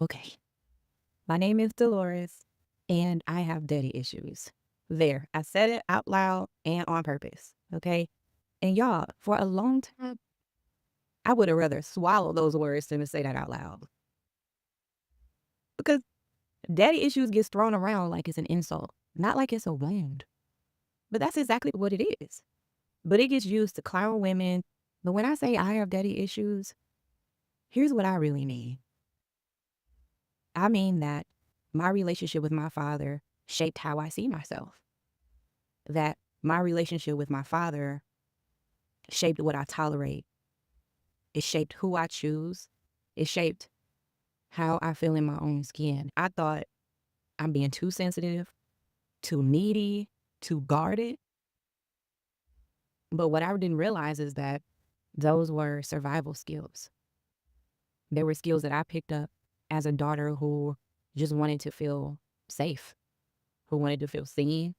Okay, my name is Delores, and I have daddy issues. There, I said it out loud and on purpose. Okay. And y'all, for a long time, I would have rather swallow those words than to say that out loud. Because daddy issues gets thrown around like it's an insult, not like it's a wound. But that's exactly what it is. But it gets used to clown women. But when I say I have daddy issues, here's what I really mean. I mean that my relationship with my father shaped how I see myself. That my relationship with my father shaped what I tolerate. It shaped who I choose. It shaped how I feel in my own skin. I thought I'm being too sensitive, too needy, too guarded. But what I didn't realize is that those were survival skills. They were skills that I picked up as a daughter who just wanted to feel safe, who wanted to feel seen,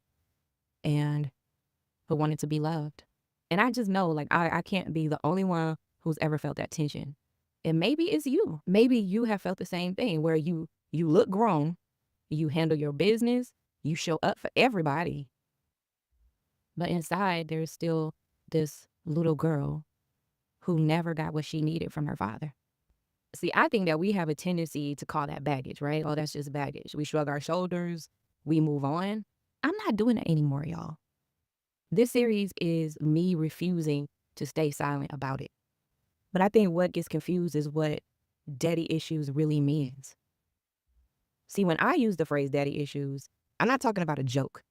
and who wanted to be loved. And I just know, like, I can't be the only one who's ever felt that tension. And maybe it's you. Maybe you have felt the same thing where you look grown, you handle your business, you show up for everybody. But inside there's still this little girl who never got what she needed from her father. See, I think that we have a tendency to call that baggage, right? Oh, that's just baggage. We shrug our shoulders, we move on. I'm not doing that anymore, y'all. This series is me refusing to stay silent about it. But I think what gets confused is what daddy issues really means. See, when I use the phrase daddy issues, I'm not talking about a joke.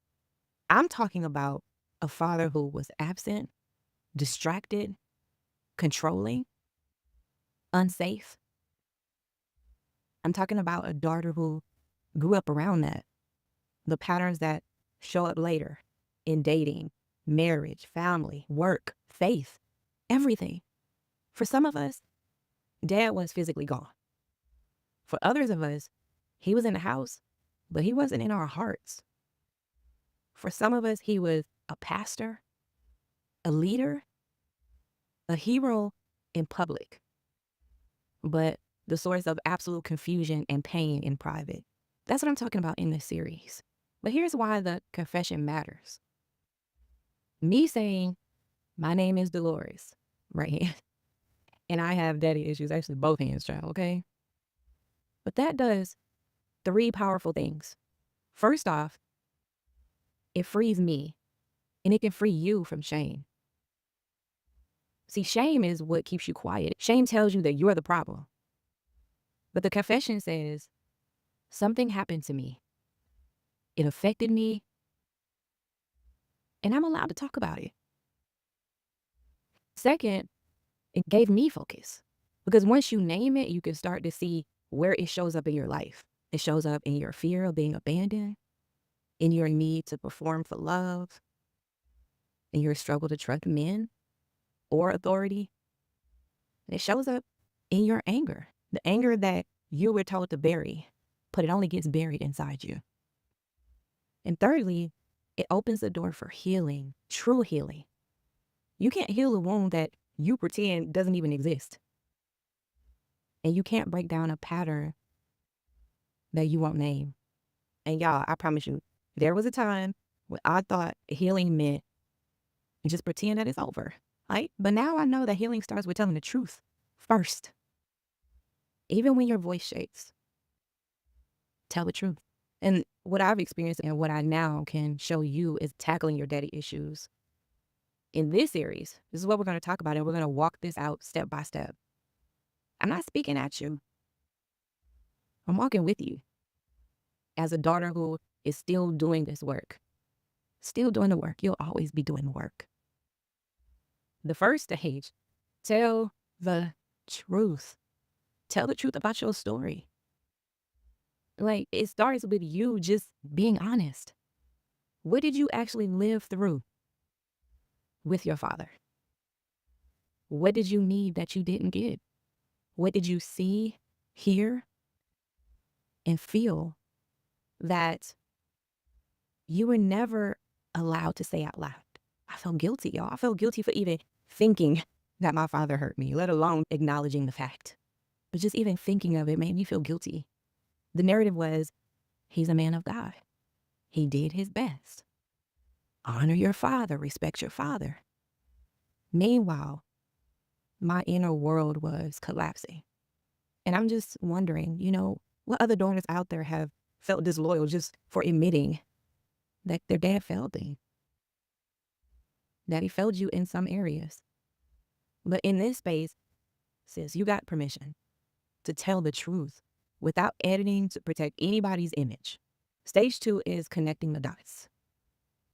I'm talking about a father who was absent, distracted, controlling, unsafe. I'm talking about a daughter who grew up around that. The patterns that show up later in dating, marriage, family, work, faith, everything. For some of us, dad was physically gone. For others of us, he was in the house, but he wasn't in our hearts. For some of us, he was a pastor, a leader, a hero in public, but the source of absolute confusion and pain in private. That's what I'm talking about in this series. But here's why the confession matters. Me saying, my name is Delores, right here, and I have daddy issues, actually both hands, child, okay? But that does three powerful things. First off, it frees me, and it can free you from shame. See, shame is what keeps you quiet. Shame tells you that you're the problem. But the confession says, something happened to me. It affected me, and I'm allowed to talk about it. Second, it gave me focus. Because once you name it, you can start to see where it shows up in your life. It shows up in your fear of being abandoned, in your need to perform for love, in your struggle to trust men or authority. And it shows up in your anger, the anger that you were told to bury, but it only gets buried inside you. And thirdly, it opens the door for healing, true healing. You can't heal a wound that you pretend doesn't even exist. And you can't break down a pattern that you won't name. And y'all, I promise you, there was a time when I thought healing meant just pretend that it's over, right? But now I know that healing starts with telling the truth first. Even when your voice shakes, tell the truth. And what I've experienced and what I now can show you is tackling your daddy issues. In this series, this is what we're going to talk about, and we're going to walk this out step by step. I'm not speaking at you. I'm walking with you as a daughter who is still doing this work. Still doing the work. You'll always be doing the work. The first stage, tell the truth. Tell the truth about your story. Like, it starts with you just being honest. What did you actually live through with your father? What did you need that you didn't get? What did you see, hear, and feel that you were never allowed to say out loud? I felt guilty, y'all. I felt guilty for even thinking that my father hurt me, let alone acknowledging the fact. But just even thinking of it made me feel guilty. The narrative was, he's a man of God. He did his best. Honor your father, respect your father. Meanwhile, my inner world was collapsing. And I'm just wondering, what other daughters out there have felt disloyal just for admitting that their dad failed them? That he failed you in some areas. But in this space, sis, you got permission to tell the truth without editing to protect anybody's image. Stage 2 is connecting the dots.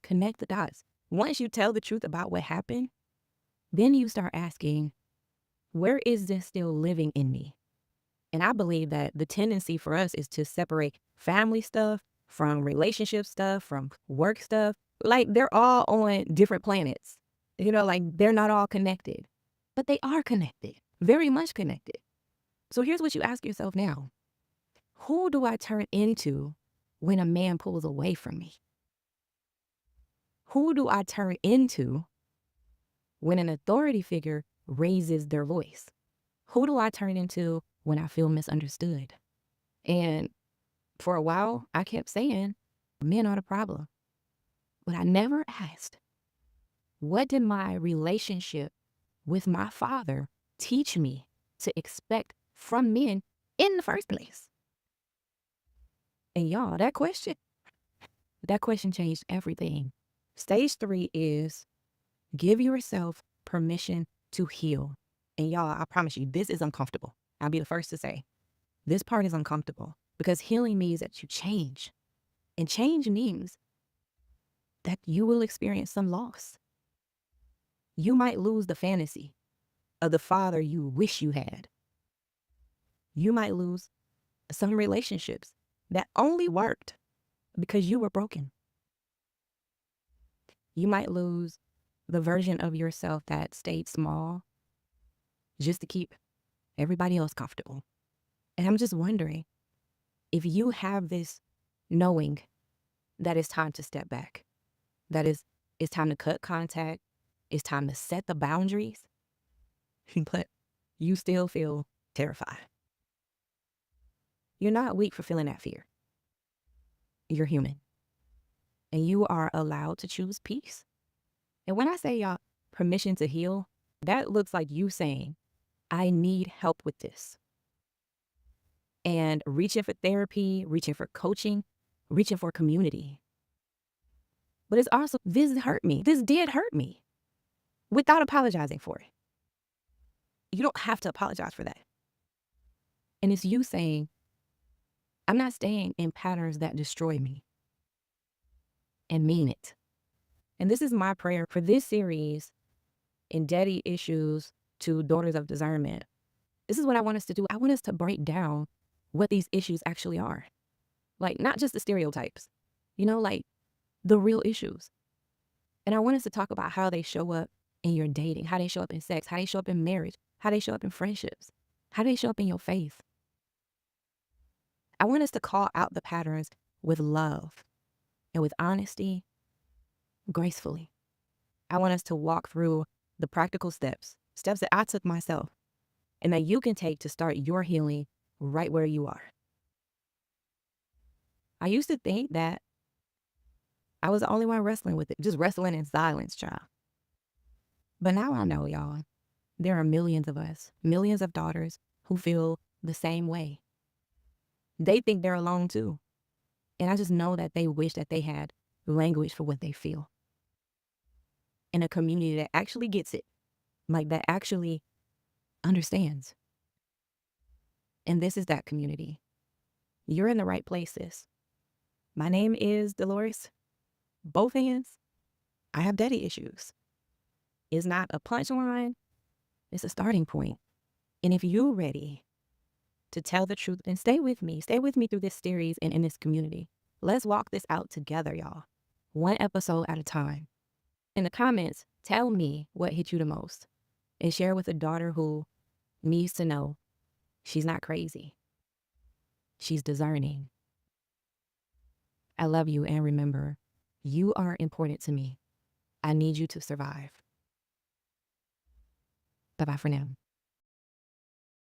Connect the dots. Once you tell the truth about what happened, then you start asking, where is this still living in me? And I believe that the tendency for us is to separate family stuff from relationship stuff, from work stuff. Like they're all on different planets. Like they're not all connected, but they are connected, very much connected. So here's what you ask yourself now. Who do I turn into when a man pulls away from me? Who do I turn into when an authority figure raises their voice? Who do I turn into when I feel misunderstood? And for a while, I kept saying, men are the problem. But I never asked, what did my relationship with my father teach me to expect from men in the first place? And y'all, that question changed everything. Stage 3 is give yourself permission to heal. And y'all, I promise you, this is uncomfortable. I'll be the first to say, this part is uncomfortable because healing means that you change. And change means that you will experience some loss. You might lose the fantasy of the father you wish you had. You might lose some relationships that only worked because you were broken. You might lose the version of yourself that stayed small just to keep everybody else comfortable. And I'm just wondering if you have this knowing that it's time to step back, that it's time to cut contact, it's time to set the boundaries, but you still feel terrified. You're not weak for feeling that fear. You're human. And you are allowed to choose peace. And when I say, y'all, permission to heal, that looks like you saying, I need help with this. And reaching for therapy, reaching for coaching, reaching for community. But it's also, this hurt me. This did hurt me without apologizing for it. You don't have to apologize for that. And it's you saying, I'm not staying in patterns that destroy me. And mean it. And this is my prayer for this series in Daddy Issues to Daughters of Discernment. This is what I want us to do. I want us to break down what these issues actually are. Like, not just the stereotypes, like the real issues. And I want us to talk about how they show up in your dating, how they show up in sex, how they show up in marriage, how they show up in friendships, how they show up in your faith. I want us to call out the patterns with love and with honesty, gracefully. I want us to walk through the practical steps that I took myself and that you can take to start your healing right where you are. I used to think that I was the only one wrestling with it, just wrestling in silence, child. But now I know, y'all, there are millions of us, millions of daughters who feel the same way. They think they're alone too. And I just know that they wish that they had language for what they feel. In a community that actually gets it, like that actually understands. And this is that community. You're in the right places. My name is Delores. Both hands. I have daddy issues. It's not a punchline. It's a starting point. And if you're ready to tell the truth, then stay with me. Stay with me through this series and in this community. Let's walk this out together, y'all. One episode at a time. In the comments, tell me what hit you the most. And share with a daughter who needs to know she's not crazy. She's discerning. I love you, and remember, you are important to me. I need you to survive. Bye-bye for now.